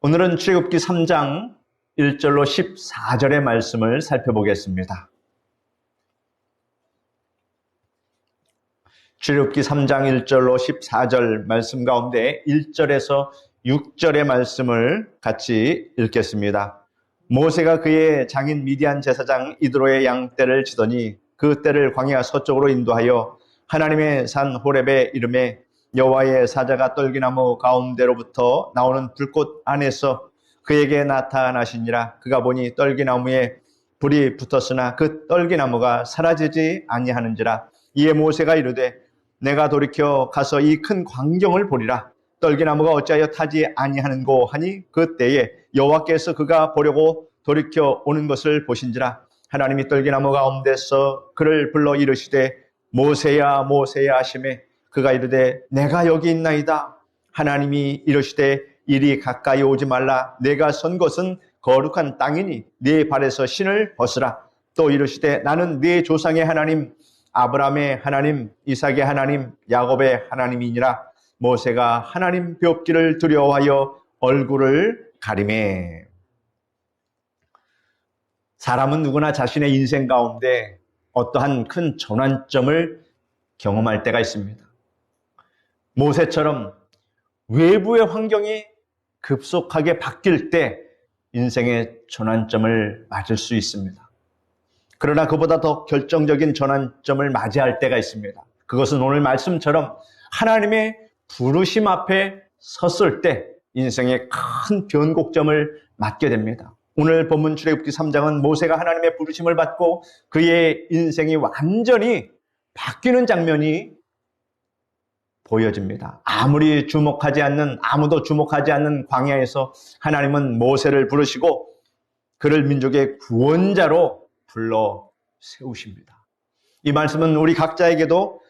오늘은 출애굽기 3장 1절로 14절의 말씀을 살펴보겠습니다. 출애굽기 3장 1절로 14절 말씀 가운데 1절에서 6절의 말씀을 같이 읽겠습니다. 모세가 그의 장인 미디안 제사장 이드로의 양떼를 치더니 그 떼를 광야 서쪽으로 인도하여 하나님의 산 호렙에 이르매 여호와의 사자가 떨기나무 가운데로부터 나오는 불꽃 안에서 그에게 나타나시니라. 그가 보니 떨기나무에 불이 붙었으나 그 떨기나무가 사라지지 아니하는지라. 이에 모세가 이르되 내가 돌이켜 가서 이 큰 광경을 보리라. 떨기나무가 어찌하여 타지 아니하는고 하니 그때에 여호와께서 그가 보려고 돌이켜 오는 것을 보신지라. 하나님이 떨기나무 가운데서 그를 불러 이르시되 모세야 모세야 하시매 그가 이르되 내가 여기 있나이다. 하나님이 이르시되 이리 가까이 오지 말라. 내가 선 곳은 거룩한 땅이니 네 발에서 신을 벗으라. 또 이르시되 나는 네 조상의 하나님 아브라함의 하나님 이삭의 하나님 야곱의 하나님이니라. 모세가 하나님 뵙기를 두려워하여 얼굴을 가리매. 사람은 누구나 자신의 인생 가운데 어떠한 큰 전환점을 경험할 때가 있습니다. 모세처럼 외부의 환경이 급속하게 바뀔 때 인생의 전환점을 맞을 수 있습니다. 그러나 그보다 더 결정적인 전환점을 맞이할 때가 있습니다. 그것은 오늘 말씀처럼 하나님의 부르심 앞에 섰을 때 인생의 큰 변곡점을 맞게 됩니다. 오늘 본문 출애굽기 3장은 모세가 하나님의 부르심을 받고 그의 인생이 완전히 바뀌는 장면이 보여집니다. 아무도 주목하지 않는 광야에서 하나님은 모세를 부르시고 그를 민족의 구원자로 불러 세우십니다. 이 말씀은 우리 각자에게도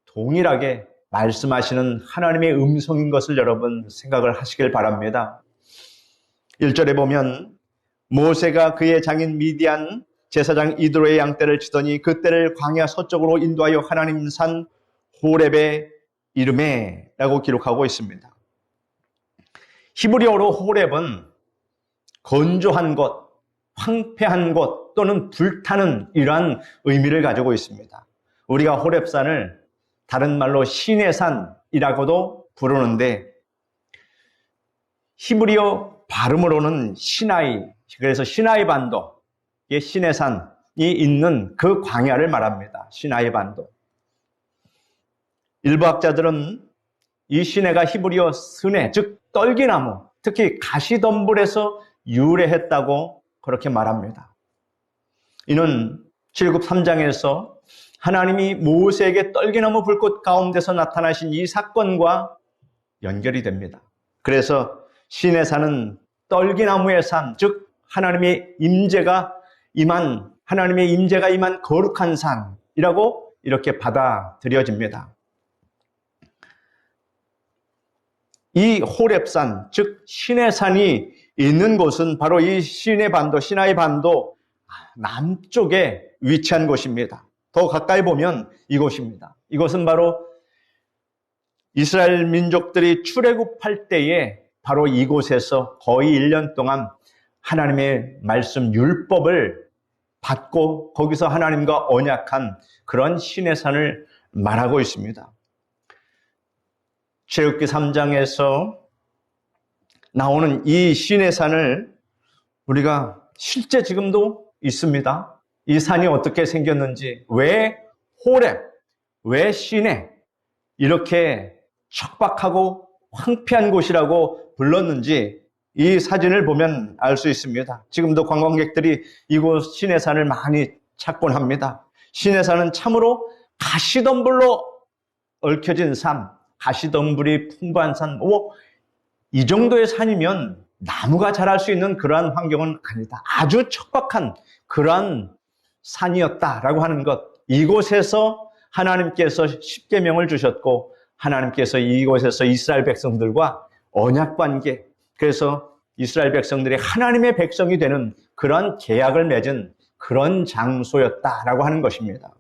동일하게 말씀하시는 하나님의 음성인 것을 여러분 생각을 하시길 바랍니다. 1절에 보면 모세가 그의 장인 미디안 제사장 이드로의 양떼를 치더니 그 떼를 광야 서쪽으로 인도하여 하나님 산 호렙에 이름에 라고 기록하고 있습니다. 히브리어로 호렙은 건조한 곳, 황폐한 곳 또는 불타는 이러한 의미를 가지고 있습니다. 우리가 호렙산을 다른 말로 신의 산이라고도 부르는데 히브리어 발음으로는 시나이, 그래서 시나이 반도의 신의 산이 있는 그 광야를 말합니다. 시나이 반도. 일부 학자들은 이 시내가 히브리어 스네, 즉 떨기나무, 특히 가시덤불에서 유래했다고 그렇게 말합니다. 이는 출애굽 3장에서 하나님이 모세에게 떨기나무 불꽃 가운데서 나타나신 이 사건과 연결이 됩니다. 그래서 시내산은 떨기나무의 산, 즉 하나님의 임재가 임한 거룩한 산이라고 이렇게 받아들여집니다. 이 호렙산, 즉 신의 산이 있는 곳은 바로 이 시내 반도, 시나이 반도 남쪽에 위치한 곳입니다. 더 가까이 보면 이곳입니다. 이곳은 바로 이스라엘 민족들이 출애굽할 때에 바로 이곳에서 거의 1년 동안 하나님의 말씀 율법을 받고 거기서 하나님과 언약한 그런 신의 산을 말하고 있습니다. 출애굽기 3장에서 나오는 이 신의 산을 우리가 실제 지금도 있습니다. 이 산이 어떻게 생겼는지, 왜 호렙, 왜 시내 이렇게 척박하고 황폐한 곳이라고 불렀는지 이 사진을 보면 알 수 있습니다. 지금도 관광객들이 이곳 신의 산을 많이 찾곤 합니다. 신의 산은 참으로 가시덤불로 얽혀진 산, 가시덤불이 풍부한 산, 이 정도의 산이면 나무가 자랄 수 있는 그러한 환경은 아니다. 아주 척박한 그러한 산이었다라고 하는 것. 이곳에서 하나님께서 십계명을 주셨고 하나님께서 이곳에서 이스라엘 백성들과 언약관계, 그래서 이스라엘 백성들이 하나님의 백성이 되는 그런 계약을 맺은 그런 장소였다라고 하는 것입니다.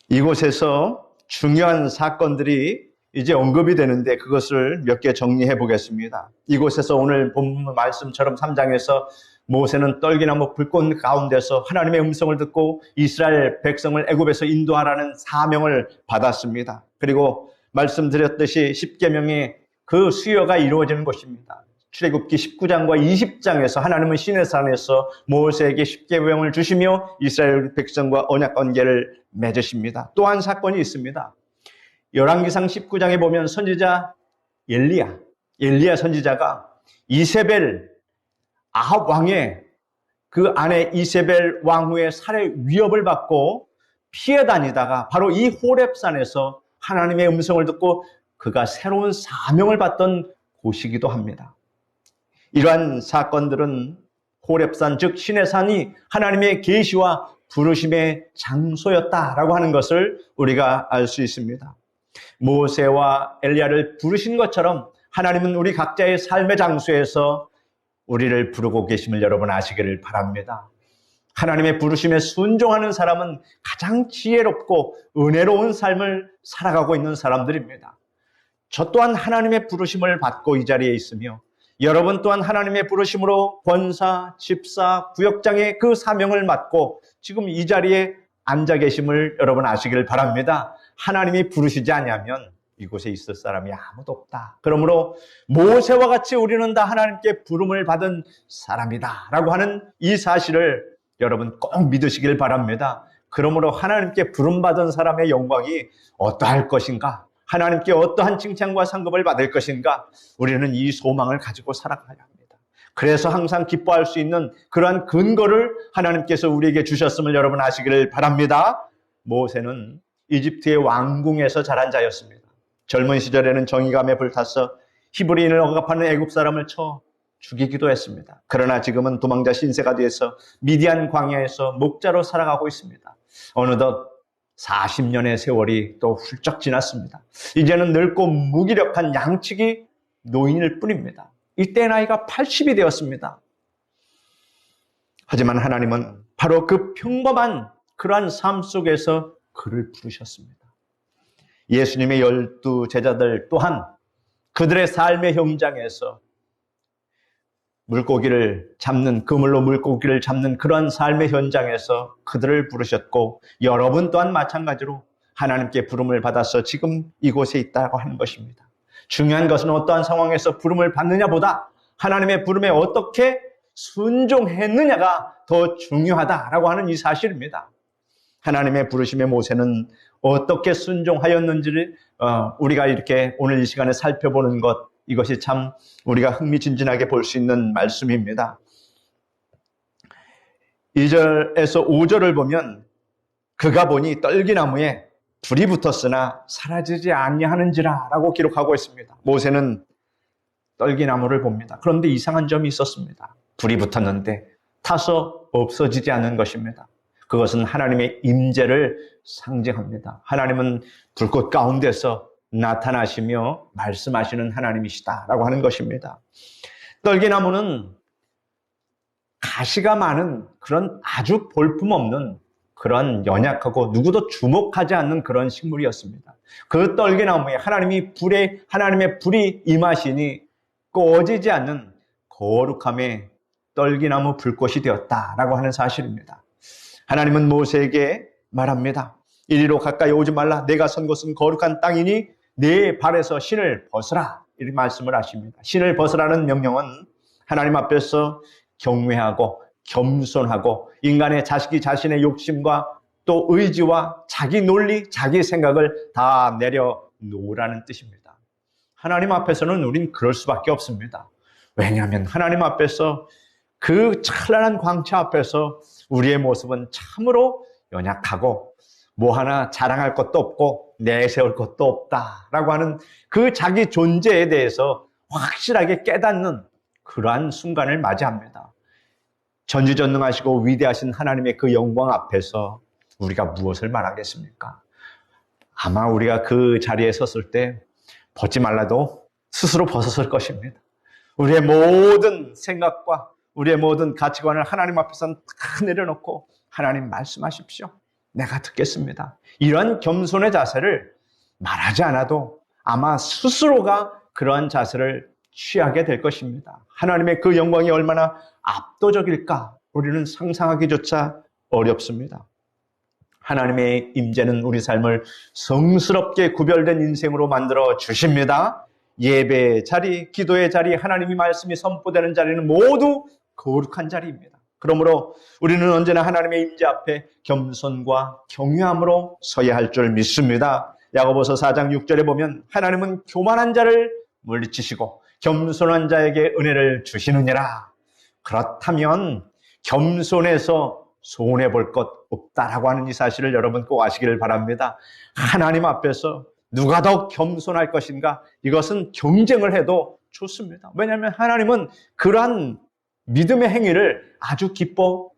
이곳에서 중요한 사건들이 이제 언급이 되는데 그것을 몇 개 정리해 보겠습니다. 이곳에서 오늘 본문 말씀처럼 3장에서 모세는 떨기나무 불꽃 가운데서 하나님의 음성을 듣고 이스라엘 백성을 애굽에서 인도하라는 사명을 받았습니다. 그리고 말씀드렸듯이 십계명의 그 수여가 이루어지는 것입니다. 출애굽기 19장과 20장에서 하나님은 시내산에서 모세에게 십계명을 주시며 이스라엘 백성과 언약 관계를 맺으십니다. 또 한 사건이 있습니다. 열왕기상 19장에 보면 선지자 엘리야 선지자가 이세벨 아합 왕의 그 아내 이세벨 왕후의 살해 위협을 받고 피해 다니다가 바로 이 호렙산에서 하나님의 음성을 듣고 그가 새로운 사명을 받던 곳이기도 합니다. 이러한 사건들은 호렙산 즉 시내산이 하나님의 계시와 부르심의 장소였다라고 하는 것을 우리가 알 수 있습니다. 모세와 엘리야를 부르신 것처럼 하나님은 우리 각자의 삶의 장소에서 우리를 부르고 계심을 여러분 아시기를 바랍니다. 하나님의 부르심에 순종하는 사람은 가장 지혜롭고 은혜로운 삶을 살아가고 있는 사람들입니다. 저 또한 하나님의 부르심을 받고 이 자리에 있으며 여러분 또한 하나님의 부르심으로 권사, 집사, 구역장의 그 사명을 맡고 지금 이 자리에 앉아 계심을 여러분 아시기를 바랍니다. 하나님이 부르시지 않으면 이곳에 있을 사람이 아무도 없다. 그러므로 모세와 같이 우리는 다 하나님께 부름을 받은 사람이다 라고 하는 이 사실을 여러분 꼭 믿으시길 바랍니다. 그러므로 하나님께 부름받은 사람의 영광이 어떠할 것인가? 하나님께 어떠한 칭찬과 상급을 받을 것인가? 우리는 이 소망을 가지고 살아가야 합니다. 그래서 항상 기뻐할 수 있는 그러한 근거를 하나님께서 우리에게 주셨음을 여러분 아시기를 바랍니다. 모세는 이집트의 왕궁에서 자란 자였습니다. 젊은 시절에는 정의감에 불타서 히브리인을 억압하는 애굽 사람을 쳐 죽이기도 했습니다. 그러나 지금은 도망자 신세가 되어서 미디안 광야에서 목자로 살아가고 있습니다. 어느덧 40년의 세월이 또 훌쩍 지났습니다. 이제는 늙고 무기력한 양치기 노인일 뿐입니다. 이때 나이가 80이 되었습니다. 하지만 하나님은 바로 그 평범한 그러한 삶 속에서 그를 부르셨습니다. 예수님의 12 제자들 또한 그들의 삶의 현장에서 물고기를 잡는, 그물로 물고기를 잡는 그런 삶의 현장에서 그들을 부르셨고 여러분 또한 마찬가지로 하나님께 부름을 받아서 지금 이곳에 있다고 하는 것입니다. 중요한 것은 어떠한 상황에서 부름을 받느냐보다 하나님의 부름에 어떻게 순종했느냐가 더 중요하다라고 하는 이 사실입니다. 하나님의 부르심에 모세는 어떻게 순종하였는지를 우리가 이렇게 오늘 이 시간에 살펴보는 것, 이것이 참 우리가 흥미진진하게 볼 수 있는 말씀입니다. 2절에서 5절을 보면 그가 보니 떨기나무에 불이 붙었으나 사라지지 아니하는지라 라고 기록하고 있습니다. 모세는 떨기나무를 봅니다. 그런데 이상한 점이 있었습니다. 불이 붙었는데 타서 없어지지 않는 것입니다. 그것은 하나님의 임재를 상징합니다. 하나님은 불꽃 가운데서 나타나시며 말씀하시는 하나님이시다라고 하는 것입니다. 떨기나무는 가시가 많은 그런 아주 볼품없는 그런 연약하고 누구도 주목하지 않는 그런 식물이었습니다. 그 떨기나무에 하나님의 불이 임하시니 꺼지지 않는 거룩함의 떨기나무 불꽃이 되었다라고 하는 사실입니다. 하나님은 모세에게 말합니다. 이리로 가까이 오지 말라. 내가 선 곳은 거룩한 땅이니 내 발에서 신을 벗으라. 이렇게 말씀을 하십니다. 신을 벗으라는 명령은 하나님 앞에서 경외하고 겸손하고 인간의 자신의 욕심과 또 의지와 자기 논리, 자기 생각을 다 내려놓으라는 뜻입니다. 하나님 앞에서는 우린 그럴 수밖에 없습니다. 왜냐하면 하나님 앞에서 그 찬란한 광채 앞에서 우리의 모습은 참으로 연약하고 뭐 하나 자랑할 것도 없고 내세울 것도 없다라고 하는 그 자기 존재에 대해서 확실하게 깨닫는 그러한 순간을 맞이합니다. 전지전능하시고 위대하신 하나님의 그 영광 앞에서 우리가 무엇을 말하겠습니까? 아마 우리가 그 자리에 섰을 때 벗지 말라도 스스로 벗었을 것입니다. 우리의 모든 생각과 우리의 모든 가치관을 하나님 앞에서 다 내려놓고 하나님 말씀하십시오. 내가 듣겠습니다. 이런 겸손의 자세를 말하지 않아도 아마 스스로가 그러한 자세를 취하게 될 것입니다. 하나님의 그 영광이 얼마나 압도적일까 우리는 상상하기조차 어렵습니다. 하나님의 임재는 우리 삶을 성스럽게 구별된 인생으로 만들어 주십니다. 예배의 자리, 기도의 자리, 하나님의 말씀이 선포되는 자리는 모두 거룩한 자리입니다. 그러므로 우리는 언제나 하나님의 임재 앞에 겸손과 경외함으로 서야 할 줄 믿습니다. 야고보서 4장 6절에 보면 하나님은 교만한 자를 물리치시고 겸손한 자에게 은혜를 주시느니라. 그렇다면 겸손해서 손해볼 것 없다라고 하는 이 사실을 여러분 꼭 아시기를 바랍니다. 하나님 앞에서 누가 더 겸손할 것인가? 이것은 경쟁을 해도 좋습니다. 왜냐하면 하나님은 그러한 믿음의 행위를 아주 기뻐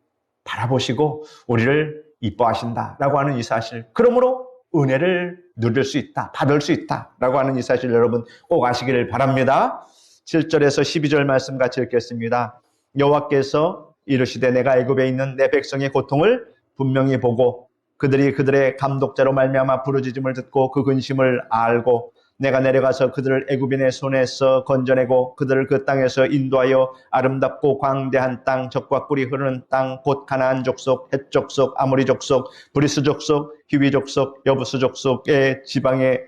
바라보시고 우리를 이뻐하신다라고 하는 이 사실, 그러므로 은혜를 누릴 수 있다, 받을 수 있다라고 하는 이 사실 여러분 꼭 아시기를 바랍니다. 7절에서 12절 말씀 같이 읽겠습니다. 여호와께서 이르시되 내가 애굽에 있는 내 백성의 고통을 분명히 보고 그들이 그들의 감독자로 말미암아 부르짖음을 듣고 그 근심을 알고 내가 내려가서 그들을 애굽인의 손에서 건져내고 그들을 그 땅에서 인도하여 아름답고 광대한 땅, 젖과 꿀이 흐르는 땅, 곧 가나안 족속, 헷 족속, 아모리 족속, 브리스 족속, 히위 족속, 여부스 족속의 지방에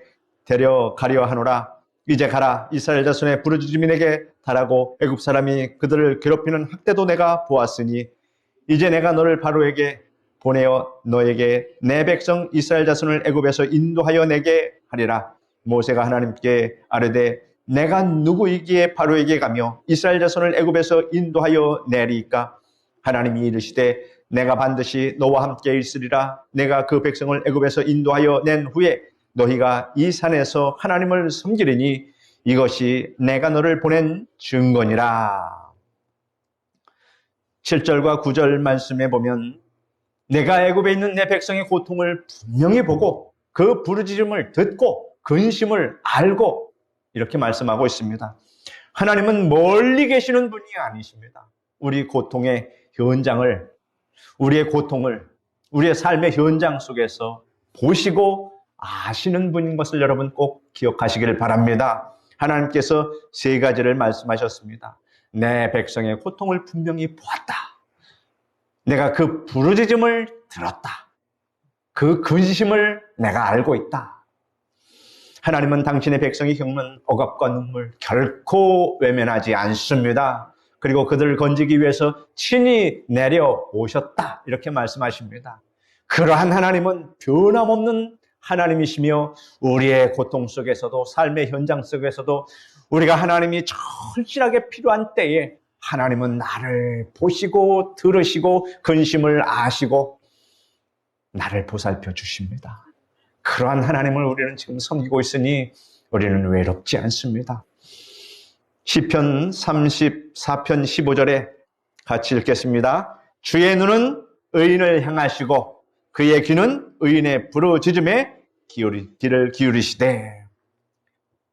데려가려 하노라. 이제 가라. 이스라엘 자손의 부르짖음이 내게 달하고 애굽 사람이 그들을 괴롭히는 학대도 내가 보았으니 이제 내가 너를 바로에게 보내어 너에게 내 백성 이스라엘 자손을 애굽에서 인도하여 내게 하리라. 모세가 하나님께 아뢰되 내가 누구이기에 바로에게 가며 이스라엘 자손을 애굽에서 인도하여 내리까? 하나님이 이르시되 내가 반드시 너와 함께 있으리라. 내가 그 백성을 애굽에서 인도하여 낸 후에 너희가 이 산에서 하나님을 섬기리니 이것이 내가 너를 보낸 증거니라. 7절과 9절 말씀에 보면 내가 애굽에 있는 내 백성의 고통을 분명히 보고 그 부르짖음을 듣고 근심을 알고 이렇게 말씀하고 있습니다. 하나님은 멀리 계시는 분이 아니십니다. 우리 고통의 현장을, 우리의 고통을 우리의 삶의 현장 속에서 보시고 아시는 분인 것을 여러분 꼭 기억하시기를 바랍니다. 하나님께서 세 가지를 말씀하셨습니다. 내 백성의 고통을 분명히 보았다. 내가 그 부르짖음을 들었다. 그 근심을 내가 알고 있다. 하나님은 당신의 백성이 겪는 억압과 눈물 결코 외면하지 않습니다. 그리고 그들을 건지기 위해서 친히 내려오셨다. 이렇게 말씀하십니다. 그러한 하나님은 변함없는 하나님이시며 우리의 고통 속에서도 삶의 현장 속에서도 우리가 하나님이 절실하게 필요한 때에 하나님은 나를 보시고 들으시고 근심을 아시고 나를 보살펴 주십니다. 그러한 하나님을 우리는 지금 섬기고 있으니 우리는 외롭지 않습니다. 시편 34편 15절에 같이 읽겠습니다. 주의 눈은 의인을 향하시고 그의 귀는 의인의 부르짖음에 귀를 기울이시되,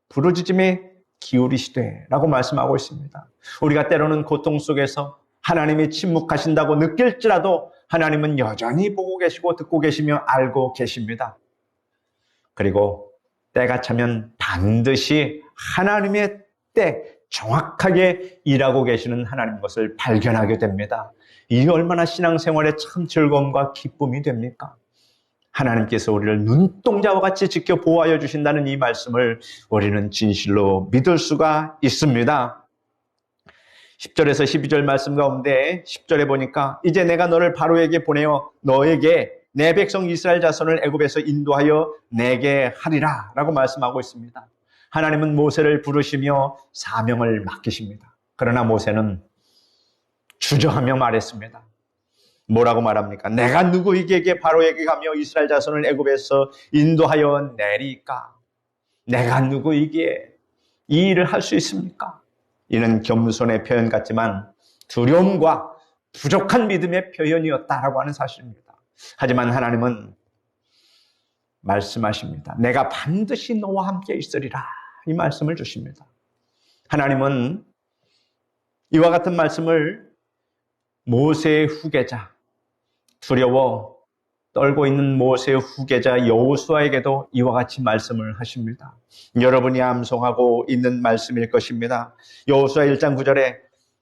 부르짖음에 기울이시되 라고 말씀하고 있습니다. 우리가 때로는 고통 속에서 하나님이 침묵하신다고 느낄지라도 하나님은 여전히 보고 계시고 듣고 계시며 알고 계십니다. 그리고 때가 차면 반드시 하나님의 때 정확하게 일하고 계시는 하나님 것을 발견하게 됩니다. 이게 얼마나 신앙생활에 참 즐거움과 기쁨이 됩니까? 하나님께서 우리를 눈동자와 같이 지켜 보호하여 주신다는 이 말씀을 우리는 진실로 믿을 수가 있습니다. 10절에서 12절 말씀 가운데 10절에 보니까 이제 내가 너를 바로에게 보내어 너에게 내 백성 이스라엘 자손을 애굽에서 인도하여 내게 하리라 라고 말씀하고 있습니다. 하나님은 모세를 부르시며 사명을 맡기십니다. 그러나 모세는 주저하며 말했습니다. 뭐라고 말합니까? 내가 누구에게 바로에게 가며 이스라엘 자손을 애굽에서 인도하여 내리까? 내가 누구에게 이 일을 할 수 있습니까? 이는 겸손의 표현 같지만 두려움과 부족한 믿음의 표현이었다라고 하는 사실입니다. 하지만 하나님은 말씀하십니다. 내가 반드시 너와 함께 있으리라. 이 말씀을 주십니다. 하나님은 이와 같은 말씀을 모세의 후계자, 두려워 떨고 있는 모세의 후계자 여호수아에게도 이와 같이 말씀을 하십니다. 여러분이 암송하고 있는 말씀일 것입니다. 여호수아 1장 9절에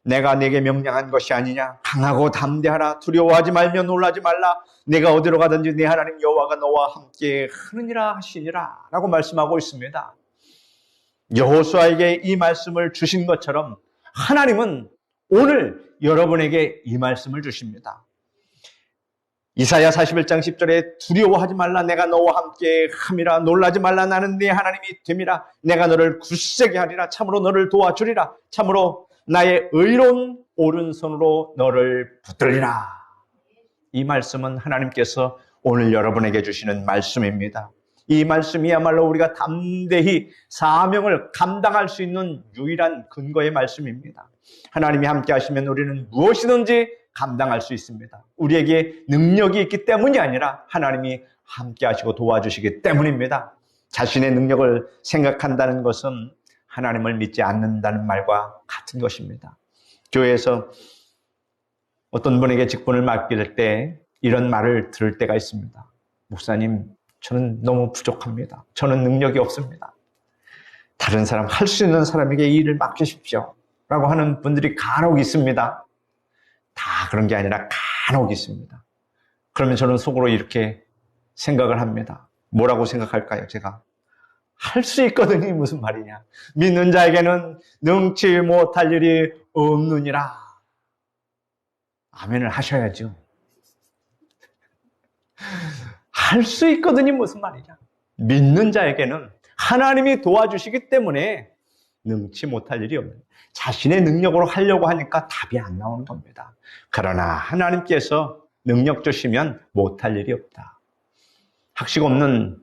내가 네게 명령한 것이 아니냐? 강하고 담대하라. 두려워하지 말며 놀라지 말라. 내가 어디로 가든지 네 하나님 여호와가 너와 함께 하느니라 하시니라 라고 말씀하고 있습니다. 여호수아에게 이 말씀을 주신 것처럼 하나님은 오늘 여러분에게 이 말씀을 주십니다. 이사야 41장 10절에 두려워하지 말라. 내가 너와 함께 함이라. 놀라지 말라. 나는 네 하나님이 됨이라. 내가 너를 굳세게 하리라. 참으로 너를 도와주리라. 참으로 나의 의로운 오른손으로 너를 붙들리라. 이 말씀은 하나님께서 오늘 여러분에게 주시는 말씀입니다. 이 말씀이야말로 우리가 담대히 사명을 감당할 수 있는 유일한 근거의 말씀입니다. 하나님이 함께 하시면 우리는 무엇이든지 감당할 수 있습니다. 우리에게 능력이 있기 때문이 아니라 하나님이 함께 하시고 도와주시기 때문입니다. 자신의 능력을 생각한다는 것은 하나님을 믿지 않는다는 말과 같은 것입니다. 교회에서 어떤 분에게 직분을 맡길 때 이런 말을 들을 때가 있습니다. 목사님, 저는 너무 부족합니다. 저는 능력이 없습니다. 다른 사람, 할 수 있는 사람에게 이 일을 맡기십시오 라고 하는 분들이 간혹 있습니다. 다 그런 게 아니라 간혹 있습니다. 그러면 저는 속으로 이렇게 생각을 합니다. 뭐라고 생각할까요? 제가 할 수 있거든요. 무슨 말이냐? 믿는 자에게는 능치 못할 일이 없느니라. 아멘을 하셔야죠. 할 수 있거든요. 무슨 말이냐? 믿는 자에게는 하나님이 도와주시기 때문에 능치 못할 일이 없는, 자신의 능력으로 하려고 하니까 답이 안 나오는 겁니다. 그러나 하나님께서 능력 주시면 못할 일이 없다. 학식 없는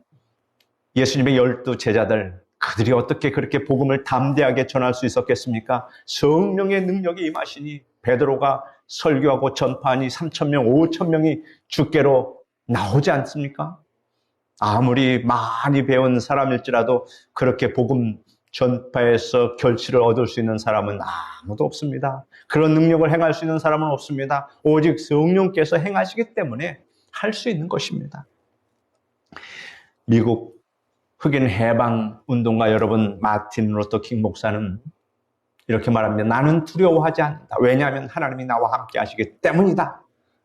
예수님의 12 제자들, 그들이 어떻게 그렇게 복음을 담대하게 전할 수 있었겠습니까? 성령의 능력이 임하시니 베드로가 설교하고 전파하니 3,000명, 5,000명이 주께로 나오지 않습니까? 아무리 많이 배운 사람일지라도 그렇게 복음 전파에서 결실을 얻을 수 있는 사람은 아무도 없습니다. 그런 능력을 행할 수 있는 사람은 없습니다. 오직 성령께서 행하시기 때문에 할 수 있는 것입니다. 미국 흑인 해방 운동가 여러분 마틴 루터 킹 목사는 이렇게 말합니다. 나는 두려워하지 않는다. 왜냐하면 하나님이 나와 함께 하시기 때문이다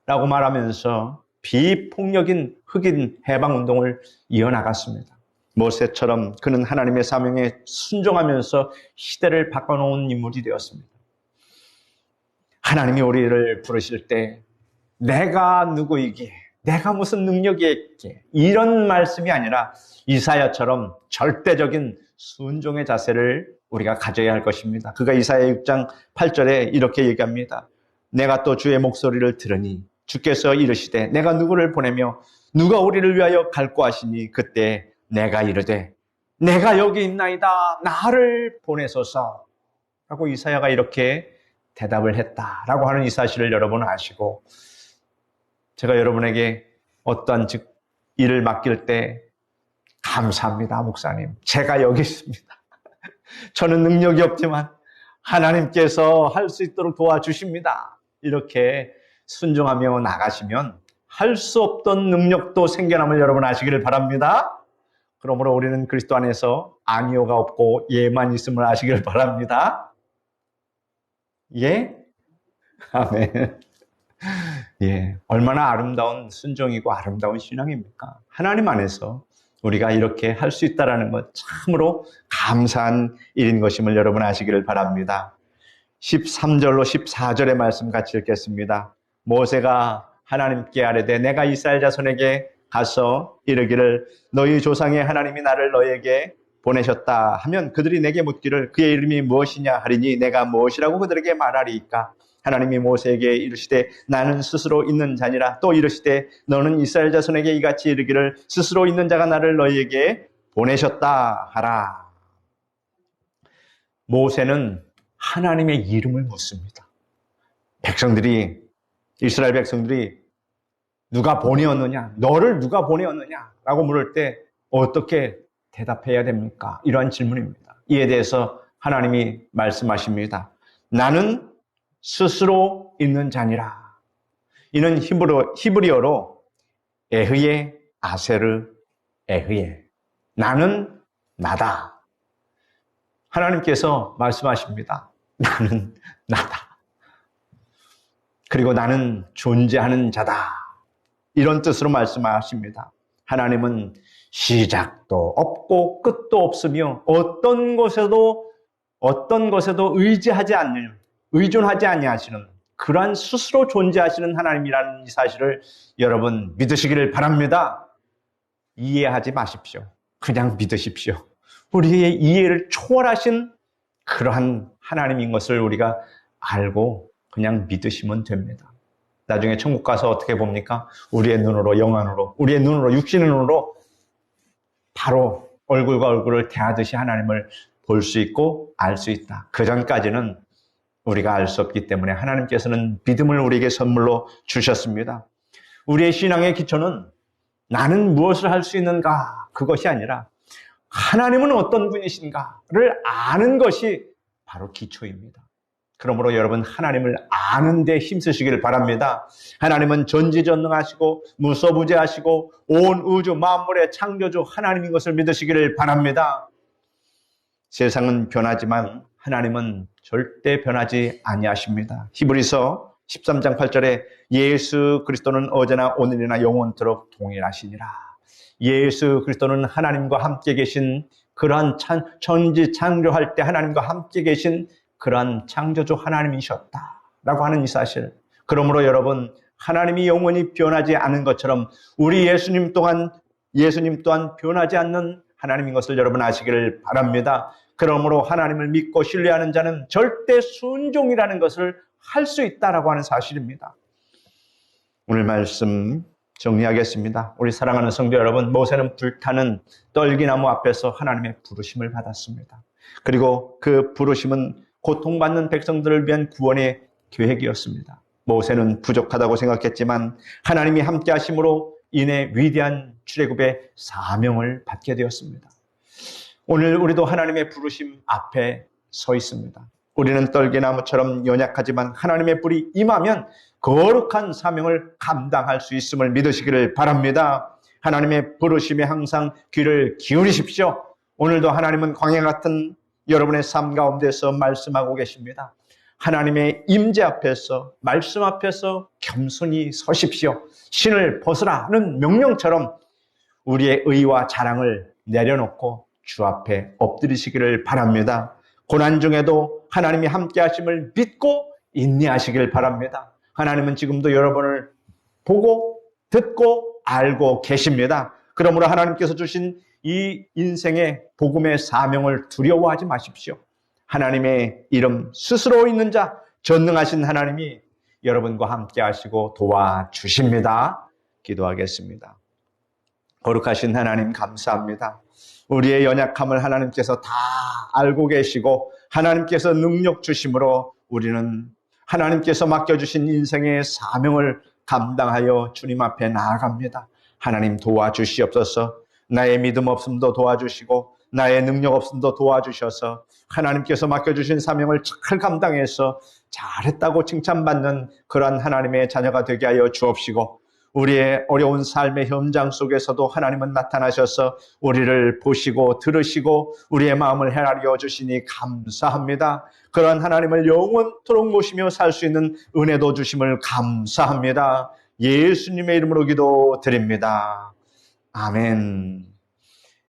라고 말하면서 비폭력인 흑인 해방 운동을 이어나갔습니다. 모세처럼 그는 하나님의 사명에 순종하면서 시대를 바꿔놓은 인물이 되었습니다. 하나님이 우리를 부르실 때 내가 누구이기에, 내가 무슨 능력이 있기에, 이런 말씀이 아니라 이사야처럼 절대적인 순종의 자세를 우리가 가져야 할 것입니다. 그가 이사야 6장 8절에 이렇게 얘기합니다. 내가 또 주의 목소리를 들으니 주께서 이르시되 내가 누구를 보내며 누가 우리를 위하여 갈고 하시니 그때 내가 이르되 내가 여기 있나이다. 나를 보내소서 라고 이사야가 이렇게 대답을 했다라고 하는 이 사실을 여러분은 아시고, 제가 여러분에게 어떠한 일을 맡길 때 감사합니다 목사님, 제가 여기 있습니다. 저는 능력이 없지만 하나님께서 할 수 있도록 도와주십니다. 이렇게 순종하며 나가시면 할 수 없던 능력도 생겨남을 여러분 아시기를 바랍니다. 그러므로 우리는 그리스도 안에서 아니오가 없고 예만 있음을 아시기를 바랍니다. 예? 아멘. 예, 얼마나 아름다운 순종이고 아름다운 신앙입니까? 하나님 안에서 우리가 이렇게 할 수 있다는 것 참으로 감사한 일인 것임을 여러분 아시기를 바랍니다. 13절로 14절의 말씀 같이 읽겠습니다. 모세가 하나님께 아뢰되 내가 이스라엘 자손에게 가서 이르기를 너희 조상의 하나님이 나를 너희에게 보내셨다 하면 그들이 내게 묻기를 그의 이름이 무엇이냐 하리니 내가 무엇이라고 그들에게 말하리이까? 하나님이 모세에게 이르시되 나는 스스로 있는 자니라. 또 이르시되 너는 이스라엘 자손에게 이같이 이르기를 스스로 있는 자가 나를 너희에게 보내셨다 하라. 모세는 하나님의 이름을 묻습니다. 이스라엘 백성들이 누가 보내었느냐, 너를 누가 보내었느냐 라고 물을 때 어떻게 대답해야 됩니까? 이러한 질문입니다. 이에 대해서 하나님이 말씀하십니다. 나는 스스로 있는 자니라. 이는 히브리어로 에흐예, 아세르, 에흐예. 나는 나다. 하나님께서 말씀하십니다. 나는 나다. 그리고 나는 존재하는 자다. 이런 뜻으로 말씀하십니다. 하나님은 시작도 없고 끝도 없으며 어떤 것에도 의존하지 아니하시는 그러한 스스로 존재하시는 하나님이라는 이 사실을 여러분 믿으시기를 바랍니다. 이해하지 마십시오. 그냥 믿으십시오. 우리의 이해를 초월하신 그러한 하나님인 것을 우리가 알고 그냥 믿으시면 됩니다. 나중에 천국 가서 어떻게 봅니까? 우리의 눈으로, 영안으로, 우리의 눈으로, 육신의 눈으로 바로 얼굴과 얼굴을 대하듯이 하나님을 볼 수 있고 알 수 있다. 그 전까지는 우리가 알 수 없기 때문에 하나님께서는 믿음을 우리에게 선물로 주셨습니다. 우리의 신앙의 기초는 나는 무엇을 할 수 있는가? 그것이 아니라 하나님은 어떤 분이신가를 아는 것이 바로 기초입니다. 그러므로 여러분 하나님을 아는 데 힘쓰시기를 바랍니다. 하나님은 전지전능하시고 무소부재하시고 온 우주 만물의 창조주 하나님인 것을 믿으시기를 바랍니다. 세상은 변하지만 하나님은 절대 변하지 아니하십니다. 히브리서 13장 8절에 예수 그리스도는 어제나 오늘이나 영원토록 동일하시니라. 예수 그리스도는 하나님과 함께 계신 그러한 천지 창조할 때 하나님과 함께 계신 그러한 창조주 하나님이셨다라고 하는 이 사실. 그러므로 여러분 하나님이 영원히 변하지 않은 것처럼 우리 예수님 또한 변하지 않는 하나님인 것을 여러분 아시기를 바랍니다. 그러므로 하나님을 믿고 신뢰하는 자는 절대 순종이라는 것을 할 수 있다라고 하는 사실입니다. 오늘 말씀 정리하겠습니다. 우리 사랑하는 성도 여러분, 모세는 불타는 떨기나무 앞에서 하나님의 부르심을 받았습니다. 그리고 그 부르심은 고통받는 백성들을 위한 구원의 계획이었습니다. 모세는 부족하다고 생각했지만 하나님이 함께 하심으로 인해 위대한 출애굽의 사명을 받게 되었습니다. 오늘 우리도 하나님의 부르심 앞에 서 있습니다. 우리는 떨기나무처럼 연약하지만 하나님의 불이 임하면 거룩한 사명을 감당할 수 있음을 믿으시기를 바랍니다. 하나님의 부르심에 항상 귀를 기울이십시오. 오늘도 하나님은 광야 같은 여러분의 삶 가운데서 말씀하고 계십니다. 하나님의 임재 앞에서 말씀 앞에서 겸손히 서십시오. 신을 벗으라는 명령처럼 우리의 의와 자랑을 내려놓고 주 앞에 엎드리시기를 바랍니다. 고난 중에도 하나님이 함께 하심을 믿고 인내하시길 바랍니다. 하나님은 지금도 여러분을 보고 듣고 알고 계십니다. 그러므로 하나님께서 주신 이 인생의 복음의 사명을 두려워하지 마십시오. 하나님의 이름 스스로 있는 자 전능하신 하나님이 여러분과 함께 하시고 도와주십니다. 기도하겠습니다. 거룩하신 하나님 감사합니다. 우리의 연약함을 하나님께서 다 알고 계시고 하나님께서 능력 주심으로 우리는 하나님께서 맡겨주신 인생의 사명을 감당하여 주님 앞에 나아갑니다. 하나님 도와주시옵소서. 나의 믿음 없음도 도와주시고 나의 능력 없음도 도와주셔서 하나님께서 맡겨주신 사명을 잘 감당해서 잘했다고 칭찬받는 그러한 하나님의 자녀가 되게 하여 주옵시고 우리의 어려운 삶의 현장 속에서도 하나님은 나타나셔서 우리를 보시고 들으시고 우리의 마음을 헤아려 주시니 감사합니다. 그런 하나님을 영원토록 모시며 살 수 있는 은혜도 주심을 감사합니다. 예수님의 이름으로 기도드립니다. 아멘.